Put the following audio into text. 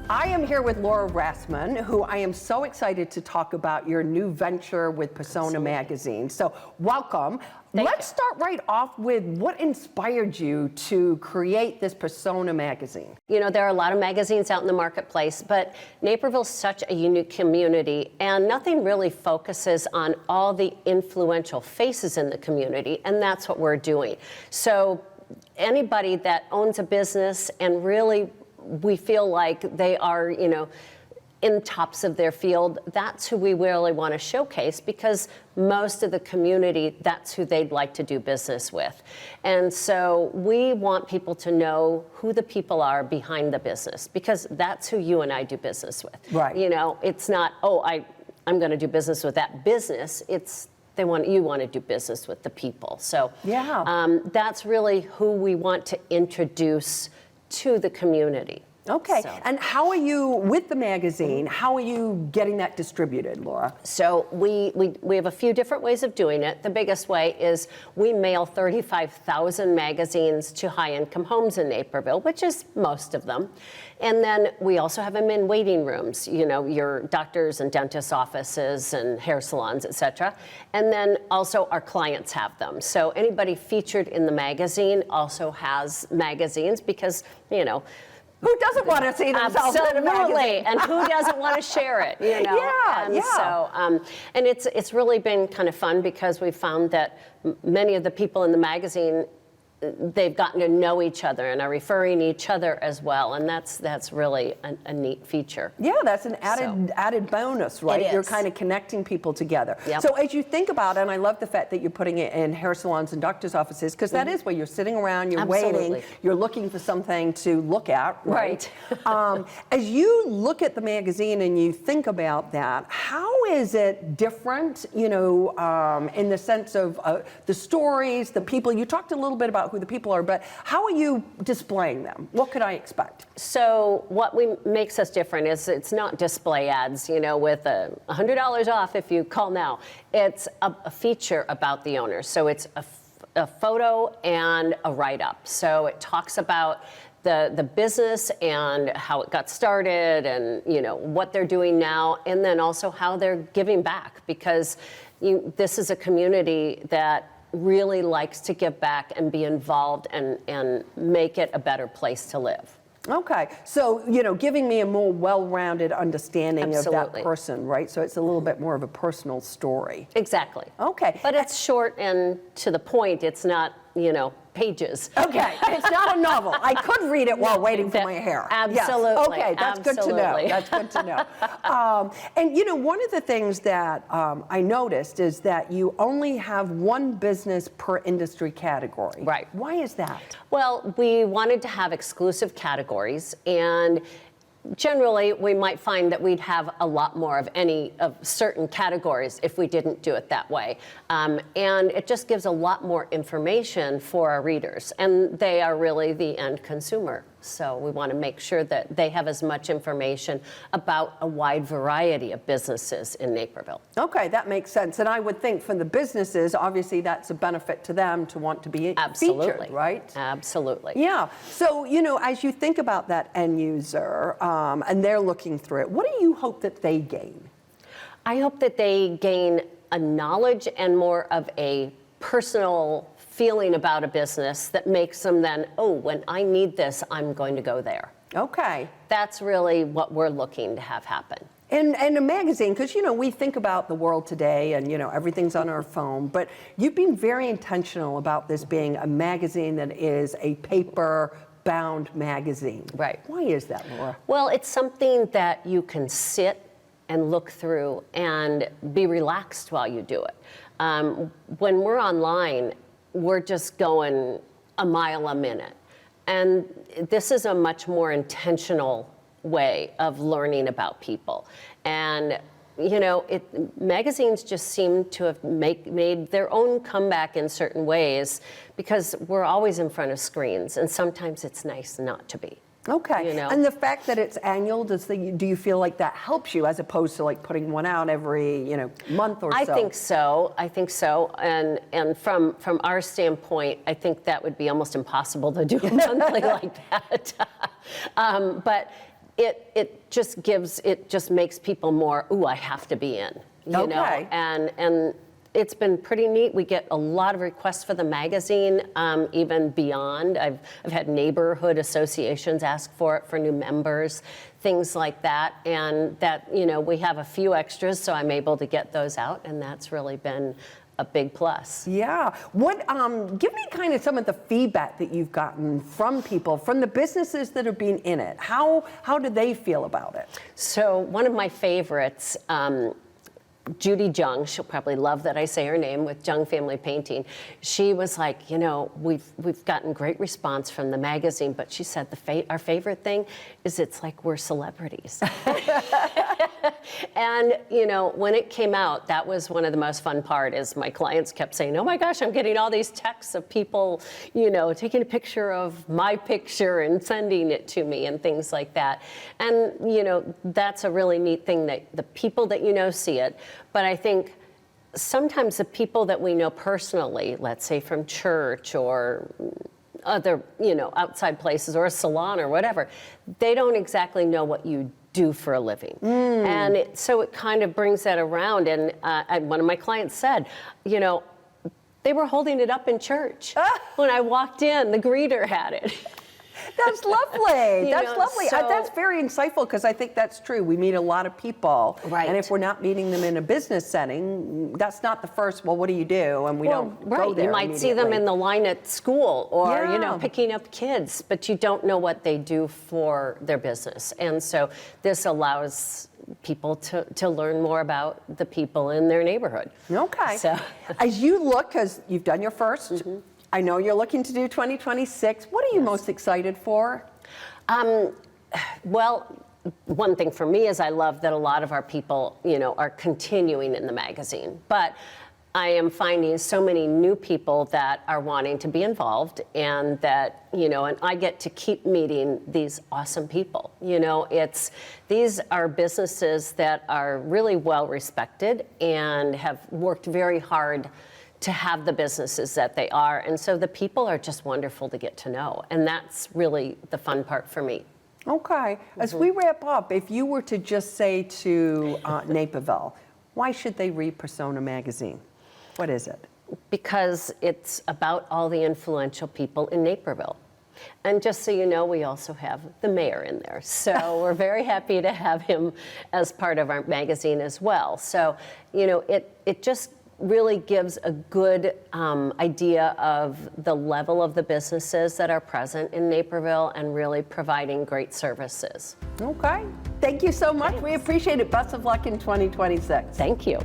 I am here with Laura Rassman, who I am so excited to talk about your new venture with Persona Magazine. So welcome. Let's start right off with what inspired you to create this Persona Magazine. You know, there are a lot of magazines out in the marketplace, but Naperville's such a unique community, and nothing really focuses on all the influential faces in the community, and that's what we're doing. So anybody that owns a business and really we feel like they are, you know, in tops of their field, that's who we really want to showcase, because most of the community, that's who they'd like to do business with. And so we want people to know who the people are behind the business, because that's who you and I do business with. Right. You know, it's not, oh, I'm going to do business with that business. It's you want to do business with the people. So yeah, that's really who we want to introduce to the community. Okay, So. and how are you, with the magazine, how are you getting that distributed, Laura? So we have a few different ways of doing it. The biggest way is we mail 35,000 magazines to high-income homes in Naperville, which is most of them. And then we also have them in waiting rooms, you know, your doctors and dentists' offices and hair salons, et cetera. And then also our clients have them. So anybody featured in the magazine also has magazines, because, you know, who doesn't want to see themselves in a magazine? Absolutely, and who doesn't want to share it, you know? Yeah, and yeah. So, and it's really been kind of fun, because we found that many of the people in the magazine, they've gotten to know each other and are referring each other as well, and that's really a neat feature. Yeah, that's an added bonus, right? It is. You're kind of connecting people together. Yep. So as you think about it, and I love the fact that you're putting it in hair salons and doctors' offices, because that is where you're sitting around, you're waiting, you're looking for something to look at, right? As you look at the magazine and you think about that, how is it different, you know, in the sense of the stories, the people? You talked a little bit about who the people are, but how are you displaying them? What could I expect? So what makes us different is it's not display ads, you know, with $100 off if you call now. It's a feature about the owner. So it's a photo and a write-up. So it talks about the business and how it got started, and, you know, what they're doing now, and then also how they're giving back, because this is a community that really likes to give back and be involved and make it a better place to live. Okay, so, you know, giving me a more well-rounded understanding of that person, right? So it's a little bit more of a personal story. Exactly. Okay. But it's short and to the point. It's not, you know, pages. Okay, it's not a novel. I could read it while waiting for my hair. Absolutely. Yes. Okay, that's good to know. That's good to know. And you know, one of the things that I noticed is that you only have one business per industry category. Right. Why is that? Well, we wanted to have exclusive categories, and generally, we might find that we'd have a lot more of any of certain categories if we didn't do it that way. And it just gives a lot more information for our readers, and they are really the end consumer. So we want to make sure that they have as much information about a wide variety of businesses in Naperville. Okay, that makes sense. And I would think for the businesses, obviously that's a benefit to them to want to be featured, right? Absolutely. Yeah. So, you know, as you think about that end user and they're looking through it, what do you hope that they gain? I hope that they gain a knowledge and more of a personal feeling about a business that makes them then, oh, when I need this, I'm going to go there. Okay. That's really what we're looking to have happen. And a magazine, because, you know, we think about the world today and, you know, everything's on our phone, but you've been very intentional about this being a magazine that is a paper-bound magazine. Right. Why is that, Laura? Well, it's something that you can sit and look through and be relaxed while you do it. When we're online, we're just going a mile a minute. And this is a much more intentional way of learning about people. And, you know, magazines just seem to have made their own comeback in certain ways, because we're always in front of screens, and sometimes it's nice not to be. Okay, you know? And the fact that it's annual, do you feel like that helps you as opposed to like putting one out every, you know, month or so? I think so, and from our standpoint, I think that would be almost impossible to do monthly like that. But it just makes people more, ooh, I have to be in, you know, and it's been pretty neat. We get a lot of requests for the magazine, even beyond. I've had neighborhood associations ask for it for new members, things like that. And that, you know, we have a few extras, so I'm able to get those out, and that's really been a big plus. Yeah. What? Give me kind of some of the feedback that you've gotten from people, from the businesses that have been in it. How do they feel about it? So one of my favorites, Judy Jung, she'll probably love that I say her name, with Jung Family Painting. She was like, you know, we've gotten great response from the magazine, but she said our favorite thing is it's like we're celebrities. And, you know, when it came out, that was one of the most fun part, is my clients kept saying, oh my gosh, I'm getting all these texts of people, you know, taking a picture of my picture and sending it to me and things like that. And, you know, that's a really neat thing, that the people that you know see it. But I think sometimes the people that we know personally, let's say from church or other, you know, outside places or a salon or whatever, they don't exactly know what you do for a living. And so it kind of brings that around. And one of my clients said, you know, they were holding it up in church. When I walked in, the greeter had it. That's lovely. That's lovely. So, that's very insightful, because I think that's true. We meet a lot of people, right. And if we're not meeting them in a business setting, that's not the first, well, what do you do? And we don't go there. You might see them in the line at school, or you know, picking up kids, but you don't know what they do for their business. And so this allows people to learn more about the people in their neighborhood. Okay. So as you look, because you've done your first, I know you're looking to do 2026. What are you most excited for? Well, one thing for me is I love that a lot of our people, you know, are continuing in the magazine. But I am finding so many new people that are wanting to be involved, and that, you know, and I get to keep meeting these awesome people. You know, these are businesses that are really well respected and have worked very hard to have the businesses that they are. And so the people are just wonderful to get to know. And that's really the fun part for me. Okay. As we wrap up, if you were to just say to Naperville, why should they read Persona Magazine? What is it? Because it's about all the influential people in Naperville. And just so you know, we also have the mayor in there. So we're very happy to have him as part of our magazine as well. So, you know, it just really gives a good idea of the level of the businesses that are present in Naperville, and really providing great services. Okay. Thank you so much. We appreciate it. Best of luck in 2026. Thank you.